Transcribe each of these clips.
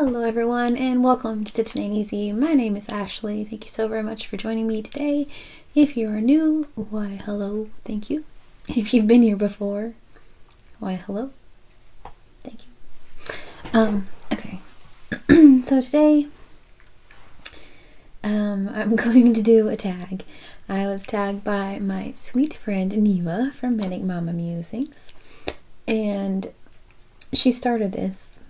Hello everyone and welcome to Stitching Ain't Easy. My name is Ashley. Thank you so very much for joining me today. If you are new, why hello, thank you. If you've been here before, why hello, thank you. Okay. So today I'm going to do a tag. I was tagged by my sweet friend Neva from Manic Mama Musings, and she started this.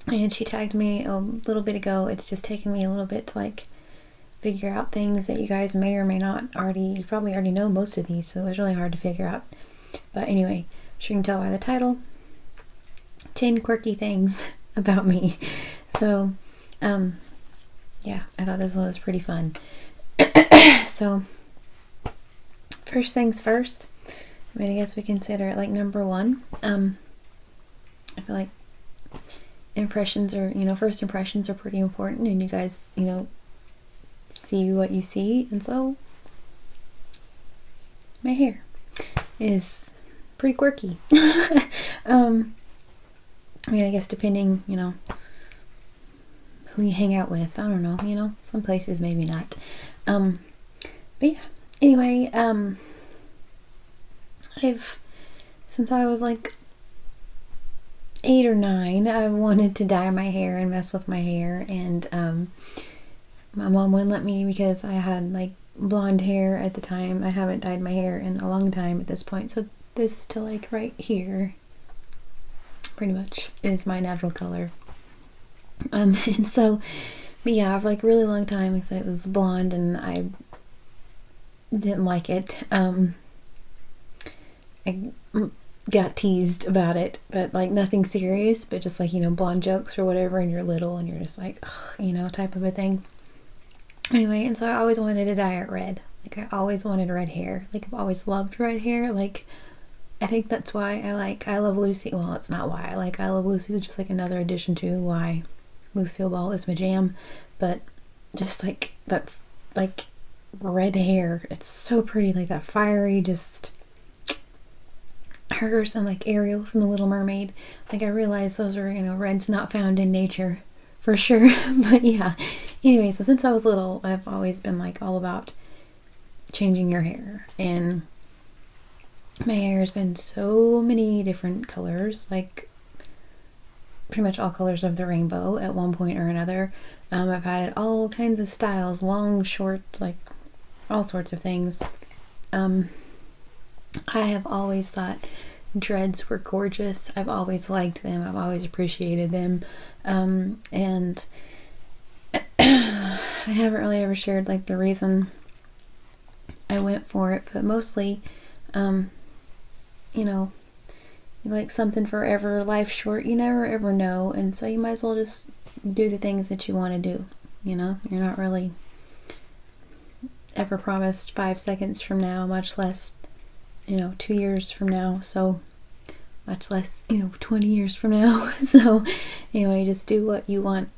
And she tagged me a little bit ago. It's just taken me a little bit to figure out things that you guys may or may not you probably already know most of these, so it was really hard to figure out. But anyway, as you can tell by the title, 10 quirky things about me. So, yeah, I thought this one was pretty fun. So, first things first, I guess we consider it number one. I feel like impressions are, first impressions are pretty important, and you guys, see what you see, and so my hair is pretty quirky. I guess depending, who you hang out with, I don't know, some places maybe not. But yeah, anyway, since I was 8 or 9, I wanted to dye my hair and mess with my hair, and my mom wouldn't let me because I had blonde hair at the time. I haven't dyed my hair in a long time at this point, so this to right here pretty much is my natural color. And so, but yeah, for really long time it was blonde and I didn't like it. I got teased about it, but nothing serious, but just blonde jokes or whatever, and you're little and you're just ugh, type of a thing. Anyway, and so I always wanted to dye it red. I always wanted red hair. I've always loved red hair. I think that's why I Love Lucy. Well, it's not why I Love Lucy. It's just another addition to why Lucille Ball is my jam. But just that red hair, it's so pretty, that fiery, just hers, and Ariel from The Little Mermaid. I realized those are, reds not found in nature for sure. But yeah, anyway, so since I was little, I've always been all about changing your hair, and my hair has been so many different colors, pretty much all colors of the rainbow at one point or another. I've had it all kinds of styles, long, short, all sorts of things. I have always thought dreads were gorgeous. I've always liked them. I've always appreciated them. And I haven't really ever shared the reason I went for it, but mostly, something forever, life short, you never ever know, and so you might as well just do the things that you want to do. You're not really ever promised 5 seconds from now, much less 2 years from now, so much less 20 years from now. So anyway, just do what you want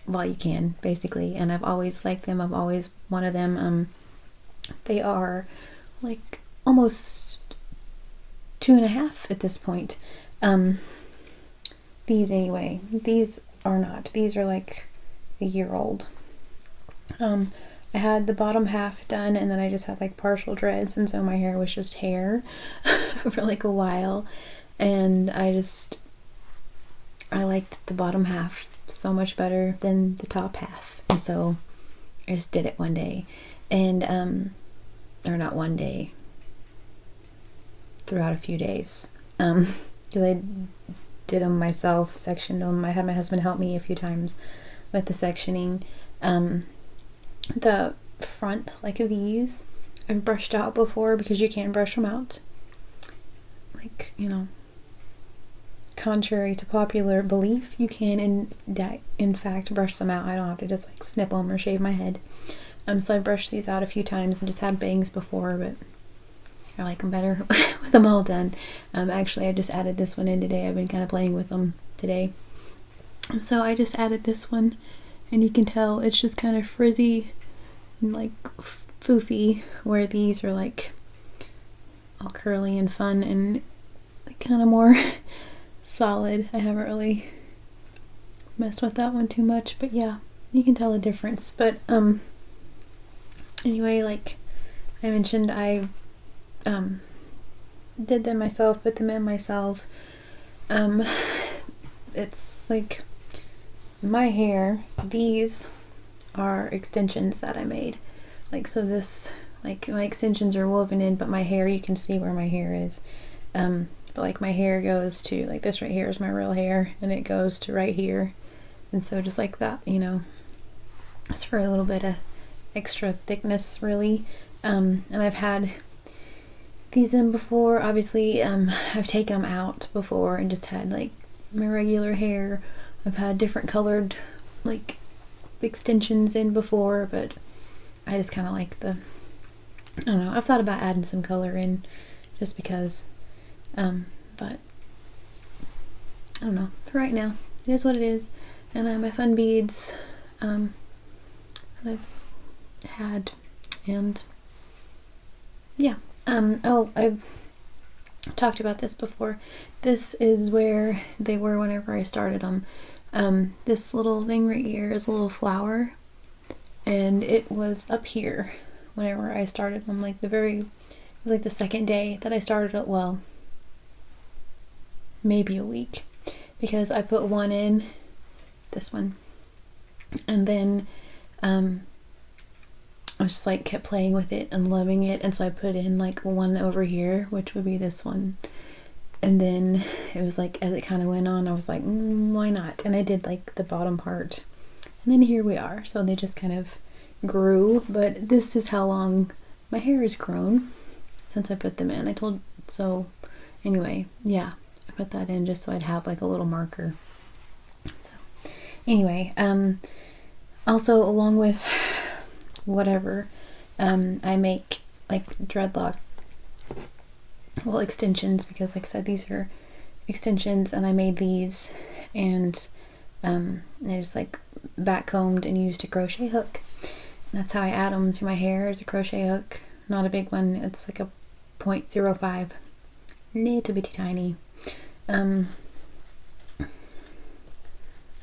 while you can, basically. And I've always liked them. I've always wanted them. They are almost 2.5 at this point. These anyway, these are not. These are a year old. I had the bottom half done, and then I just had partial dreads, and so my hair was just hair for a while, and I liked the bottom half so much better than the top half, and so I just did it one day, and or not one day, throughout a few days, because I did them myself, sectioned them. I had my husband help me a few times with the sectioning. The front, these, I've brushed out before, because you can brush them out. Contrary to popular belief, you can in fact brush them out. I don't have to just snip them or shave my head. So I brushed these out a few times and just had bangs before, but I like them better with them all done. Actually, I just added this one in today. I've been kind of playing with them today. So I just added this one, and you can tell it's just kind of frizzy and foofy, where these are all curly and fun and kind of more solid. I haven't really mess with that one too much, but yeah, you can tell a difference. But anyway, like I mentioned, I did them myself, put them in myself. It's like my hair, these are extensions that I made. Like, so this, like my extensions are woven in, but my hair, you can see where my hair is. But like my hair goes to, like this right here is my real hair, and it goes to right here. And so just like that, you know, it's for a little bit of extra thickness, really. And I've had these in before, obviously. I've taken them out before and just had like my regular hair. I've had different colored like extensions in before, but I just kind of like the, I don't know, I've thought about adding some color in just because, but I don't know, for right now it is what it is. And my fun beads that I've had, and yeah. Oh, I've talked about this before. This is where they were whenever I started them. This little thing right here is a little flower, and it was up here whenever I started them. Like it was like the second day that I started it. Well, maybe a week, because I put one in, this one, and then I just like kept playing with it and loving it, and so I put in like one over here, which would be this one. And then it was like, as it kind of went on, I was like, why not? And I did like the bottom part, and then here we are. So they just kind of grew, but this is how long my hair has grown since I put them in. So anyway, yeah, I put that in just so I'd have like a little marker. So anyway, also along with whatever, I make like dreadlock, well, extensions, because like I said, these are extensions, and I made these, and I just like back combed and used a crochet hook. And that's how I add them to my hair, is a crochet hook. Not a big one, it's like a 0.05, little bitty tiny,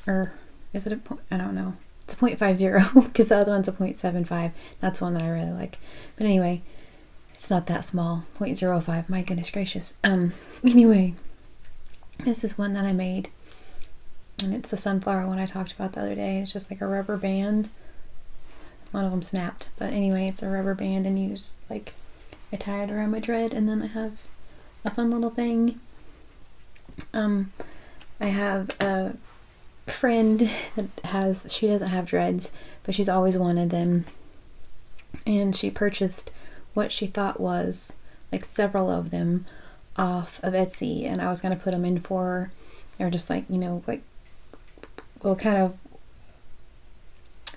or is it I don't know, it's a 0.50 because the other one's a 0.75. That's one that I really like, but anyway, it's not that small, 0.05, my goodness gracious. Anyway, this is one that I made, and it's the sunflower one I talked about the other day. It's just like a rubber band. One of them snapped, but anyway, it's a rubber band, and you just like, I tie it around my dread, and then I have a fun little thing. I have a friend that she doesn't have dreads, but she's always wanted them, and she purchased what she thought was like several of them off of Etsy, and I was going to put them in for her. They're just like, you know, like, well, kind of,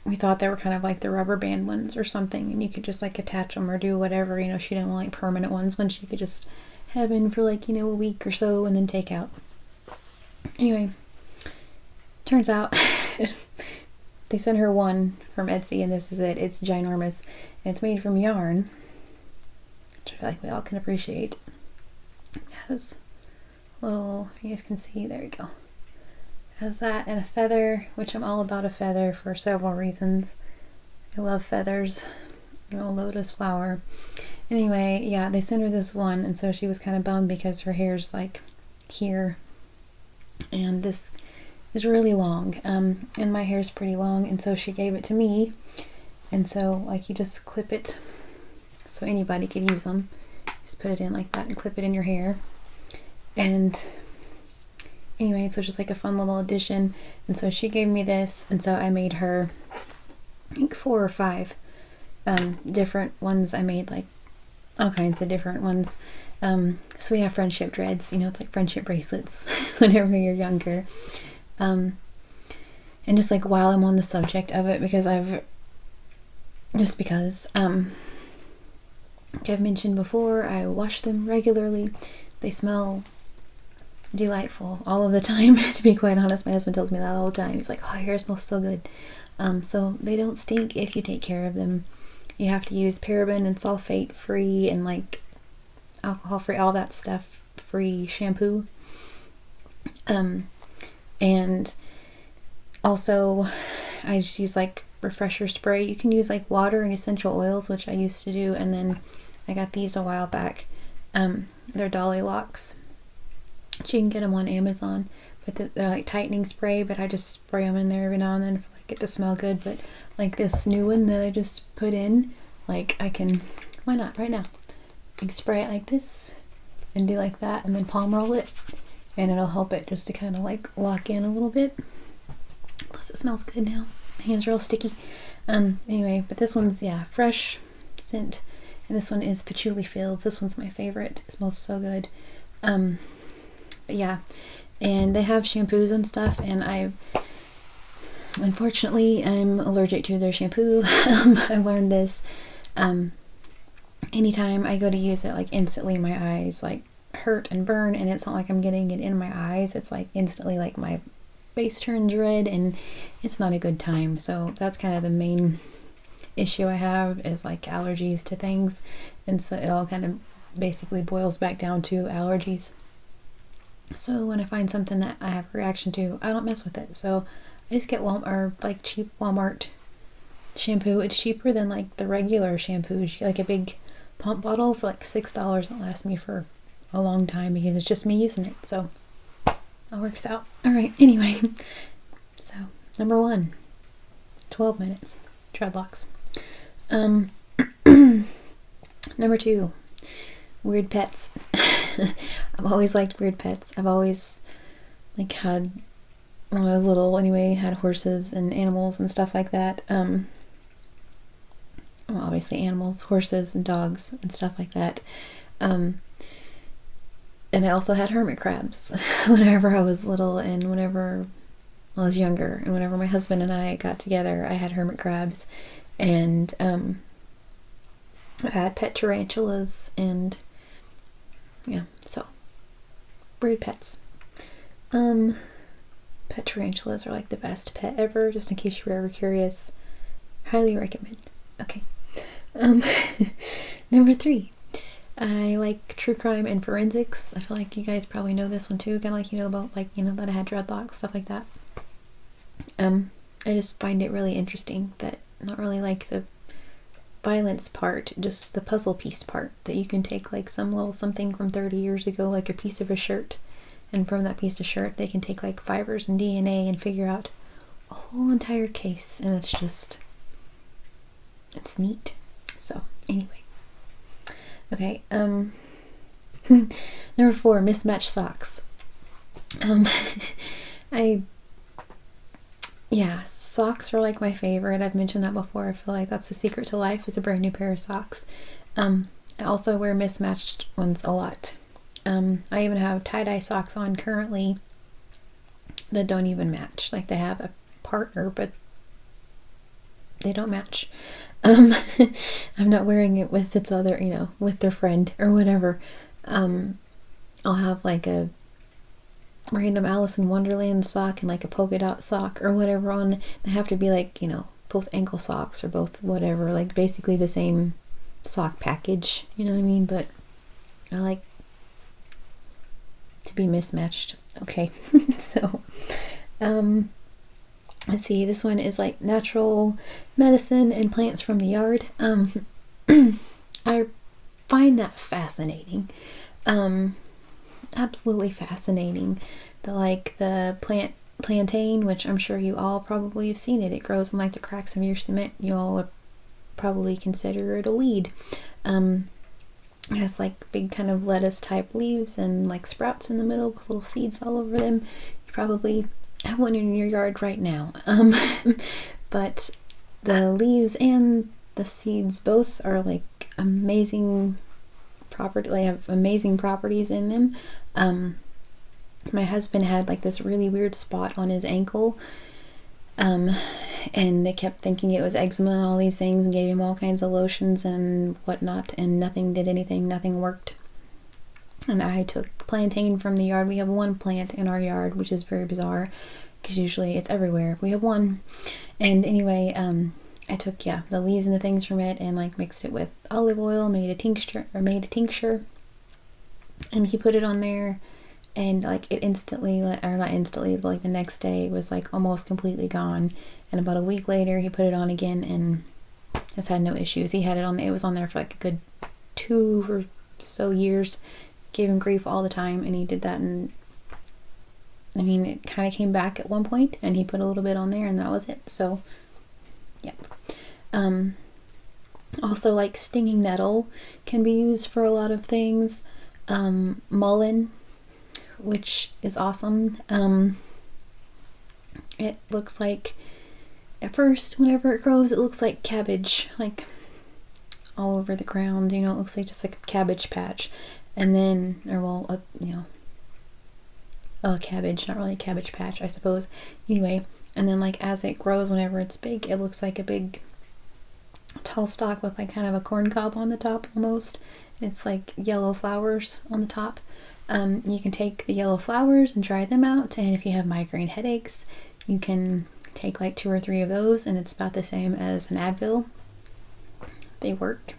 we thought they were kind of like the rubber band ones or something, and you could just like attach them or do whatever, you know. She didn't want like permanent ones when she could just have in for like, you know, a week or so and then take out. Anyway, turns out they sent her one from Etsy, and this is it. It's ginormous, and it's made from yarn, which I feel like we all can appreciate. It has a little, you guys can see, there you go. It has that and a feather, which I'm all about a feather for several reasons. I love feathers. A little lotus flower. Anyway, yeah, they sent her this one, and so she was kind of bummed because her hair's like here, and this is really long, and my hair's pretty long, and so she gave it to me, and so like you just clip it, so anybody could use them. Just put it in like that and clip it in your hair. And anyway, so just like a fun little addition. And so she gave me this, and so I made her, I think 4 or 5 different ones. I made like all kinds of different ones. So we have friendship dreads, you know, it's like friendship bracelets whenever you're younger. And just like while I'm on the subject of it, because like I've mentioned before, I wash them regularly. They smell delightful all of the time, to be quite honest. My husband tells me that all the time. He's like, oh, your hair smells so good. So they don't stink if you take care of them. You have to use paraben and sulfate free and like alcohol free, all that stuff free shampoo. And Also, I just use like refresher spray. You can use like water and essential oils, which I used to do, and then I got these a while back. They're Dolly Locks. You can get them on Amazon, but they're like tightening spray, but I just spray them in there every now and then for like it to smell good. But like this new one that I just put in, like I can, why not right now? You can spray it like this and do like that, and then palm roll it, and it'll help it just to kind of like lock in a little bit. Plus it smells good now. My hands are all sticky. Anyway, but this one's, yeah, fresh scent, and this one is Patchouli Fields. This one's my favorite. It smells so good. But yeah, and they have shampoos and stuff, and unfortunately I'm allergic to their shampoo. I learned this. Anytime I go to use it, like instantly my eyes like hurt and burn, and it's not like I'm getting it in my eyes. It's like instantly like my face turns red, and it's not a good time. So that's kind of the main issue I have, is like allergies to things, and so it all kind of basically boils back down to allergies. So when I find something that I have a reaction to, I don't mess with it. So I just get like cheap Walmart shampoo. It's cheaper than like the regular shampoos. You get like a big pump bottle for like $6. It'll last me for a long time because it's just me using it. So it works out. Alright, anyway. So, number 1, 12 minutes. Dreadlocks. Number 2, weird pets. I've always liked weird pets. I've always like had, when I was little anyway, had horses and animals and stuff like that. Well, obviously animals, horses and dogs and stuff like that. And I also had hermit crabs whenever I was little, and whenever I was younger, and whenever my husband and I got together, I had hermit crabs, and I had pet tarantulas, and yeah, so weird pets. Pet tarantulas are like the best pet ever, just in case you were ever curious. Highly recommend. Okay. Number 3. I like true crime and forensics. I feel like you guys probably know this one too, kind of like you know about, like, you know, that I had dreadlocks, stuff like that. I just find it really interesting that, not really like the violence part, just the puzzle piece part, that you can take like some little something from 30 years ago, like a piece of a shirt, and from that piece of shirt they can take like fibers and DNA and figure out a whole entire case, and it's neat. So anyway, okay, number 4, Mismatch Socks. Yeah, socks are like my favorite. I've mentioned that before. I feel like that's the secret to life, is a brand new pair of socks. I also wear mismatched ones a lot. I even have tie-dye socks on currently that don't even match. Like, they have a partner, but they don't match. I'm not wearing it with its other, you know, with their friend or whatever. I'll have like a random Alice in Wonderland sock and like a polka dot sock or whatever on. They have to be like, you know, both ankle socks or both whatever, like basically the same sock package, you know what I mean? But I like to be mismatched. Okay. So let's see, this one is like natural medicine and plants from the yard. I find that fascinating. Absolutely fascinating. The plantain, which I'm sure you all probably have seen it. It grows in like the cracks of your cement. You all would probably consider it a weed. It has like big kind of lettuce type leaves and like sprouts in the middle with little seeds all over them. You probably have one in your yard right now. But the leaves and the seeds both are like amazing property. They have amazing properties in them. My husband had like this really weird spot on his ankle, and they kept thinking it was eczema and all these things, and gave him all kinds of lotions and whatnot, and nothing did anything. Nothing worked. And I took plantain from the yard. We have one plant in our yard, which is very bizarre because usually it's everywhere. We have one. And anyway, I took, the leaves and the things from it and like mixed it with olive oil, made a tincture, and he put it on there, and like it instantly, or not instantly, but like the next day it was like almost completely gone. And about a week later he put it on again and has had no issues. He had it on, it was on there for like a good 2 or so years, gave him grief all the time, and he did that, and I mean it kind of came back at one point and he put a little bit on there and that was it. So yep. Also, like stinging nettle can be used for a lot of things. Mullein, which is awesome. It looks like, at first whenever it grows, it looks like cabbage, like all over the ground, you know, it looks like just like a cabbage patch. And then, or well, you know, a cabbage, not really a cabbage patch, I suppose. Anyway, and then like as it grows, whenever it's big, it looks like a big tall stalk with like kind of a corn cob on the top almost. It's like yellow flowers on the top. You can take the yellow flowers and dry them out, and if you have migraine headaches, you can take like 2 or 3 of those, and it's about the same as an Advil. They work.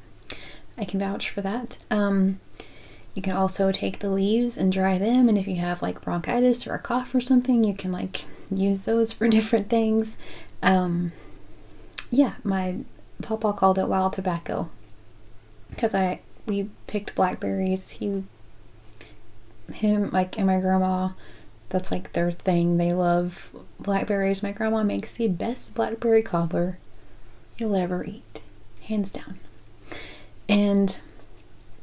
I can vouch for that. You can also take the leaves and dry them, and if you have like bronchitis or a cough or something, you can like use those for different things. Yeah, my papa called it wild tobacco because we picked blackberries. Him like, and my grandma, that's like their thing. They love blackberries. My grandma makes the best blackberry cobbler you'll ever eat, hands down. And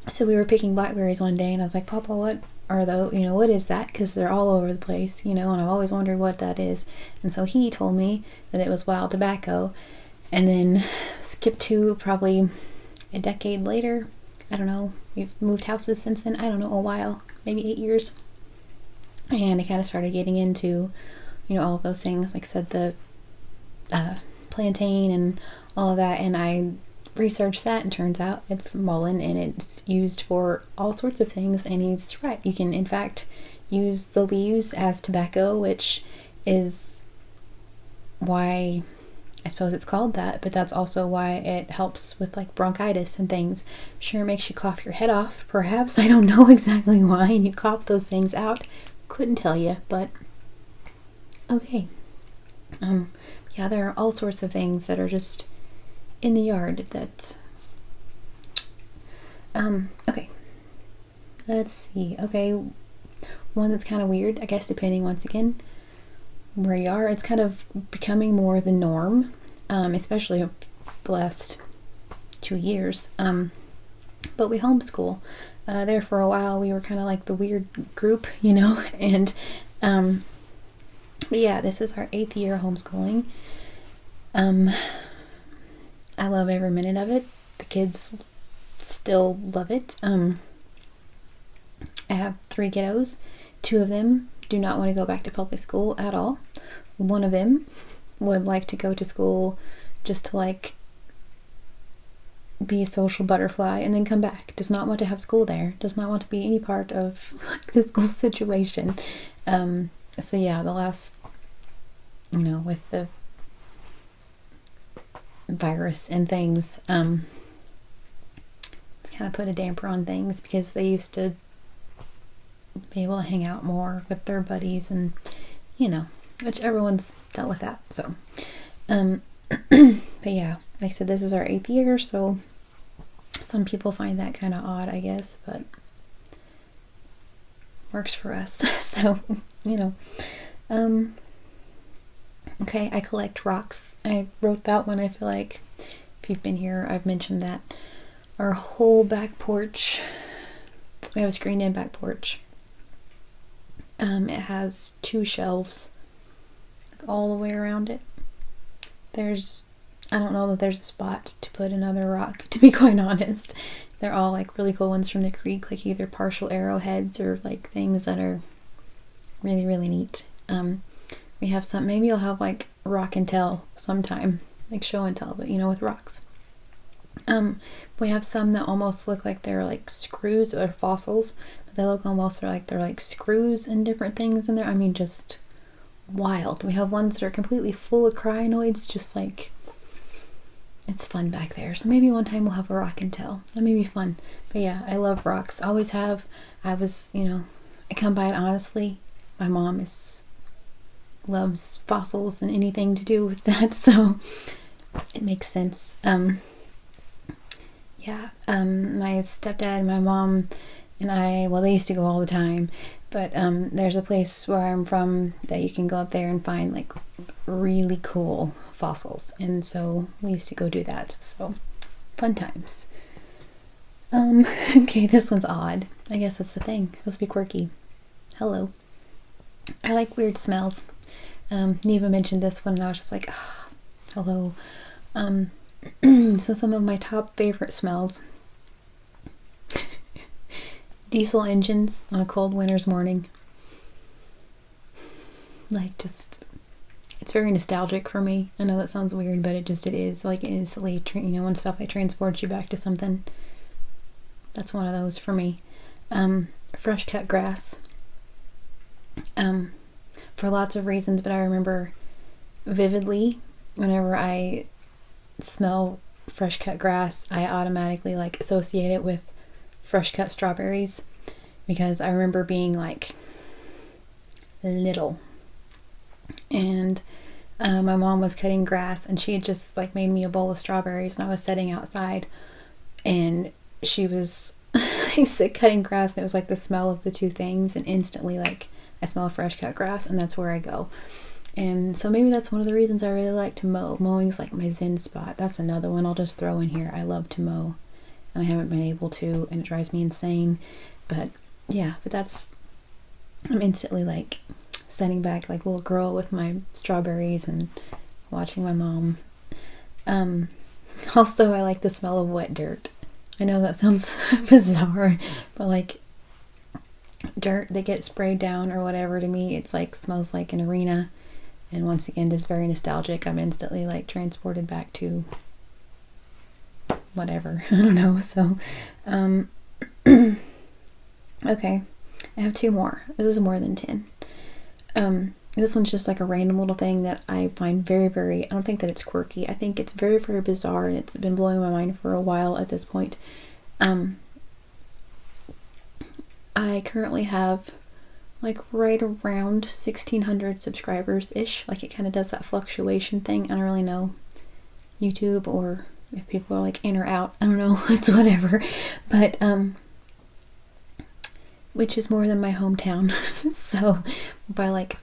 so we were picking blackberries one day, and I was like, Papa, what are those? You know, what is that? Because they're all over the place, you know, and I've always wondered what that is. And so he told me that it was wild tobacco. And then skip to probably a decade later. I don't know. We've moved houses since then. I don't know, a while, maybe 8 years. And I kind of started getting into, you know, all of those things. Like I said, the plantain and all of that. And I researched that, and turns out it's mullein, and it's used for all sorts of things. And he's right. You can, in fact, use the leaves as tobacco, which is why I suppose it's called that, but that's also why it helps with like bronchitis and things. Sure, it makes you cough your head off, perhaps. I don't know exactly why, and you cough those things out. Couldn't tell you, but okay. Yeah, there are all sorts of things that are just in the yard that okay. Let's see. Okay, one that's kind of weird, I guess, depending once again where you are. It's kind of becoming more the norm, especially the last 2 years. But we homeschool. There for a while we were kind of like the weird group, you know, and but yeah, this is our 8th year homeschooling. I love every minute of it. The kids still love it. I have 3 kiddos. 2 of them do not want to go back to public school at all. One of them would like to go to school just to like be a social butterfly and then come back. Does not want to have school there. Does not want to be any part of like the school situation. So yeah, the last, you know, with the virus and things, it's kind of put a damper on things, because they used to be able to hang out more with their buddies, and you know, which everyone's dealt with that. So but yeah, like I said, this is our 8th year, so some people find that kind of odd, I guess, but works for us. So you know, okay, I collect rocks. I wrote that one. I feel like if you've been here, I've mentioned that. Our whole back porch, we have a screened-in back porch. It has 2 shelves like all the way around it. I don't know that there's a spot to put another rock, to be quite honest. They're all like really cool ones from the creek, like either partial arrowheads or like things that are really, really neat. We have some, maybe I'll have like rock and tell sometime, like show and tell, but you know, with rocks. We have some that almost look like they're like screws or fossils, but they look almost like they're like screws and different things in there. I mean, just wild. We have ones that are completely full of crinoids, just like, it's fun back there. So maybe one time we'll have a rock and tell. That may be fun. But yeah, I love rocks. Always have. I was, you know, I come by it honestly. My mom loves fossils and anything to do with that, so it makes sense. Yeah, my stepdad and my mom and I, well, they used to go all the time, but there's a place where I'm from that you can go up there and find like really cool fossils, and so we used to go do that. So fun times. Okay, this one's odd. I guess that's the thing. It's supposed to be quirky. Hello. I like weird smells. Neva mentioned this one and I was just like, oh, hello. So some of my top favorite smells. Diesel engines on a cold winter's morning. Like, just, it's very nostalgic for me. I know that sounds weird, but it is. Like, instantly, when stuff like transports you back to something. That's one of those for me. Fresh cut grass. For lots of reasons, but I remember vividly whenever I smell fresh cut grass, I automatically like associate it with fresh cut strawberries, because I remember being like little and my mom was cutting grass and she had just like made me a bowl of strawberries, and I was sitting outside and she was cutting grass, and it was like the smell of the two things, and instantly like I smell fresh cut grass, and that's where I go. And so maybe that's one of the reasons I really like to mow. Mowing's like my zen spot. That's another one I'll just throw in here. I love to mow, and I haven't been able to, and it drives me insane. But yeah, I'm instantly like sitting back like a little girl with my strawberries and watching my mom. Also, I like the smell of wet dirt. I know that sounds bizarre, but like dirt that gets sprayed down or whatever, to me it's like smells like an arena, and once again just very nostalgic. I'm instantly like transported back to whatever. I don't know. So okay, I have two more. This is more than 10. This one's just like a random little thing that I find very, very, I don't think that it's quirky. I think it's very, very bizarre, and it's been blowing my mind for a while at this point. I currently have like right around 1,600 subscribers-ish. Like, it kind of does that fluctuation thing. I don't really know YouTube, or if people are like in or out. I don't know. It's whatever. But, which is more than my hometown. So, by like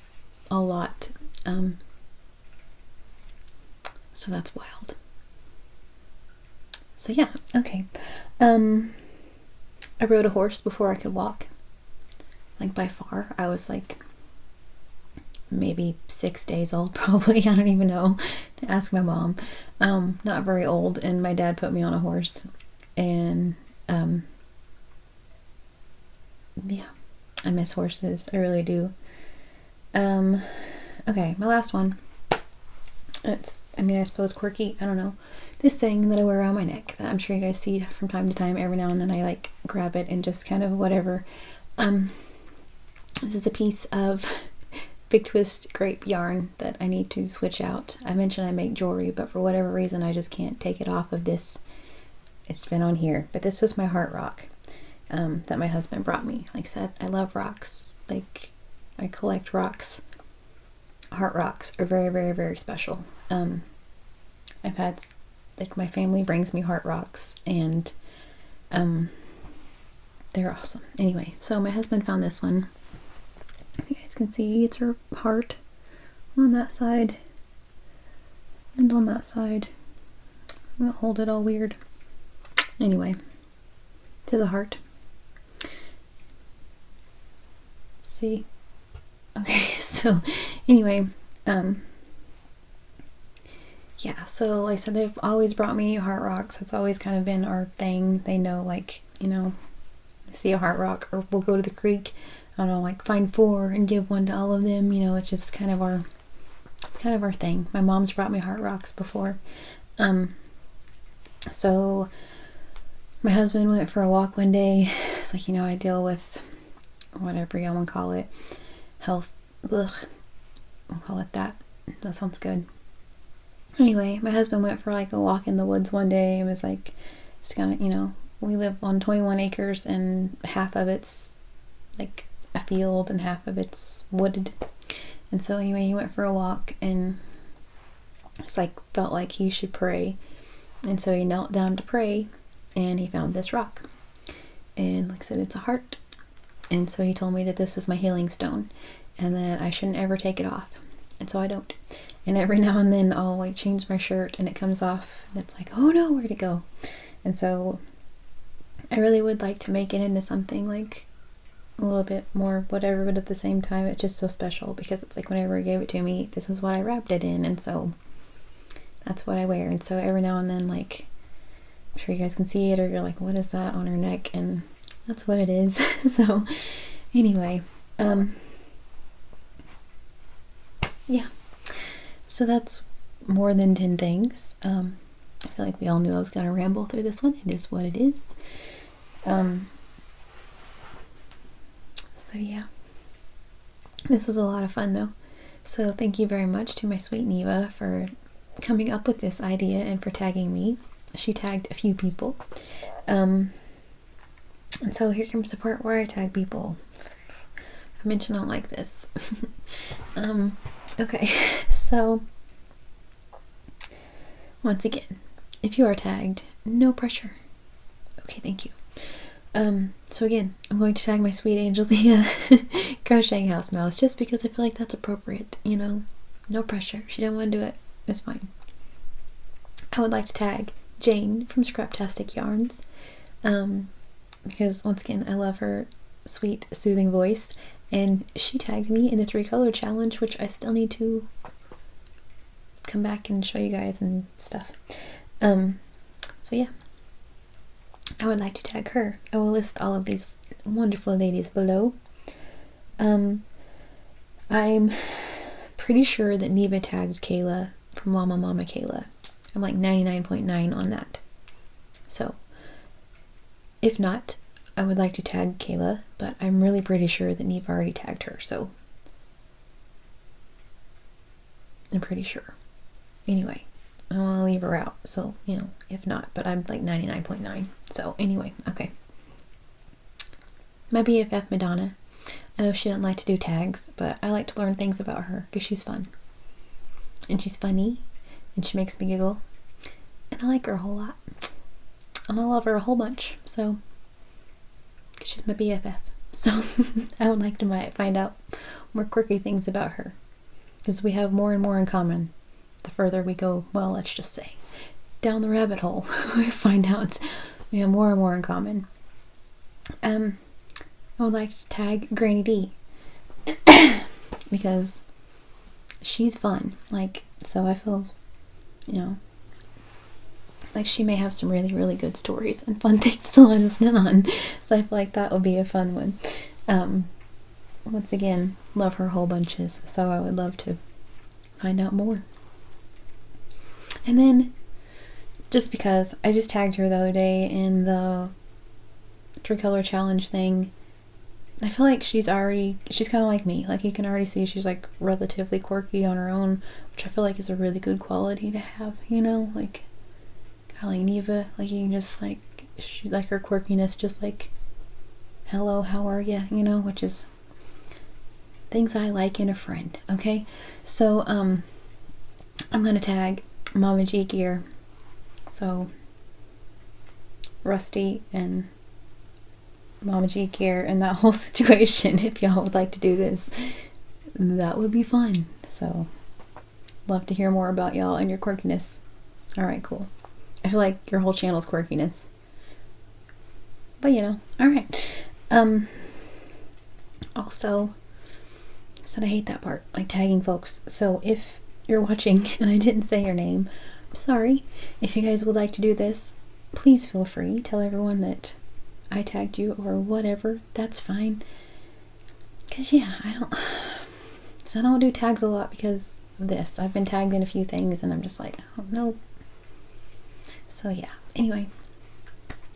a lot. So that's wild. So yeah, okay. I rode a horse before I could walk. Like, by far. I was like maybe 6 days old, probably. I don't even know. To ask my mom. Not very old, and my dad put me on a horse. And yeah, I miss horses. I really do. Okay, my last one. I suppose quirky. I don't know. This thing that I wear around my neck that I'm sure you guys see from time to time. Every now and then I like grab it and just kind of whatever. This is a piece of Big Twist grape yarn that I need to switch out. I mentioned I make jewelry, but for whatever reason I just can't take it off of this. It's been on here. But this was my heart rock that my husband brought me. Like I said, I love rocks. Like, I collect rocks. Heart rocks are very, very, very special. I've had, like, my family brings me heart rocks, and they're awesome. Anyway, so my husband found this one. You guys can see it's her heart on that side and on that side. I'm gonna hold it all weird. Anyway, to the heart. See? Okay, so anyway, yeah, so like I said, they've always brought me heart rocks. It's always kind of been our thing. They know, like, see a heart rock, or we'll go to the creek, I don't know, like find 4 and give one to all of them. It's just kind of our thing. My mom's brought me heart rocks before. So my husband went for a walk one day. It's like, I deal with whatever y'all want to call it. Health, ugh, I'll call it that. That sounds good. Anyway, my husband went for like a walk in the woods one day. It was like, it's gonna, we live on 21 acres and half of it's like a field and half of it's wooded. And so anyway, he went for a walk and it's like felt like he should pray. And so he knelt down to pray and he found this rock. And like I said, it's a heart. And so he told me that this was my healing stone and that I shouldn't ever take it off. And so I don't. And every now and then I'll like change my shirt and it comes off and it's like, oh no, where'd it go? And so I really would like to make it into something like a little bit more whatever, but at the same time it's just so special because it's like whenever he gave it to me, this is what I wrapped it in, and so that's what I wear. And so every now and then, like, I'm sure you guys can see it or you're like, what is that on her neck? And that's what it is. So anyway, yeah, so that's more than 10 things. I feel like we all knew I was gonna ramble through this one. It is what it is. So yeah, this was a lot of fun though. So thank you very much to my sweet Neva for coming up with this idea and for tagging me. She tagged a few people. And so here comes the part where I tag people. I mentioned I don't like this. Okay, so once again, if you are tagged, no pressure. Okay, thank you. So again, I'm going to tag my sweet Angelia crocheting house mouse just because I feel like that's appropriate, you know, no pressure. She didn't want to do it, it's fine. I would like to tag Jane from Scraptastic Yarns, because once again, I love her sweet, soothing voice, and she tagged me in the 3-color challenge, which I still need to come back and show you guys and stuff. So yeah, I would like to tag her. I will list all of these wonderful ladies below. I'm pretty sure that Neva tagged Kayla from Llama Mama Kayla. I'm like 99.9 on that. So if not, I would like to tag Kayla, but I'm really pretty sure that Neva already tagged her, so I'm pretty sure. Anyway, I want to leave her out, so, you know, if not, but I'm like 99.9. So anyway, okay. My BFF Madonna. I know she doesn't like to do tags, but I like to learn things about her because she's fun. And she's funny, and she makes me giggle. And I like her a whole lot. And I love her a whole bunch, so she's my BFF. So I would like to find out more quirky things about her because we have more and more in common the further we go, well, let's just say, down the rabbit hole. We find out we have more and more in common. I would like to tag Granny D because she's fun. Like, so I feel, you know, like she may have some really, really good stories and fun things to let us in on. So I feel like that would be a fun one. Once again, love her whole bunches, so I would love to find out more. And then, just because I just tagged her the other day in the 3-color challenge thing, I feel like she's kind of like me. Like, you can already see she's like relatively quirky on her own, which I feel like is a really good quality to have, you know, like kind of like Neva. Like, you can just like, she, like, her quirkiness, just like, hello, how are ya, you know, which is things I like in a friend. Okay, so I'm gonna tag Mama G Gear, so Rusty and Mama G Gear and that whole situation. If y'all would like to do this, that would be fun. So love to hear more about y'all and your quirkiness. All right, cool. I feel like your whole channel's quirkiness, but you know, all right. Also, said I hate that part, like tagging folks. So if you're watching and I didn't say your name, I'm sorry. If you guys would like to do this, please feel free. Tell everyone that I tagged you or whatever. That's fine. Cause yeah, I don't do tags a lot because of this. I've been tagged in a few things and I'm just like, oh no. So yeah. Anyway.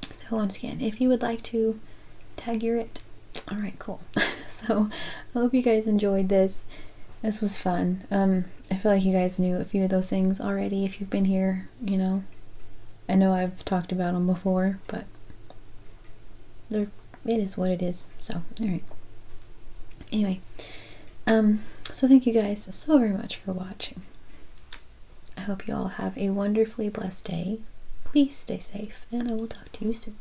So once again, if you would like to tag, you're it. All right, cool. So I hope you guys enjoyed this. This was fun. I feel like you guys knew a few of those things already if you've been here, you know. I know I've talked about them before, but it is what it is. So, alright. Anyway, so thank you guys so very much for watching. I hope you all have a wonderfully blessed day. Please stay safe, and I will talk to you soon.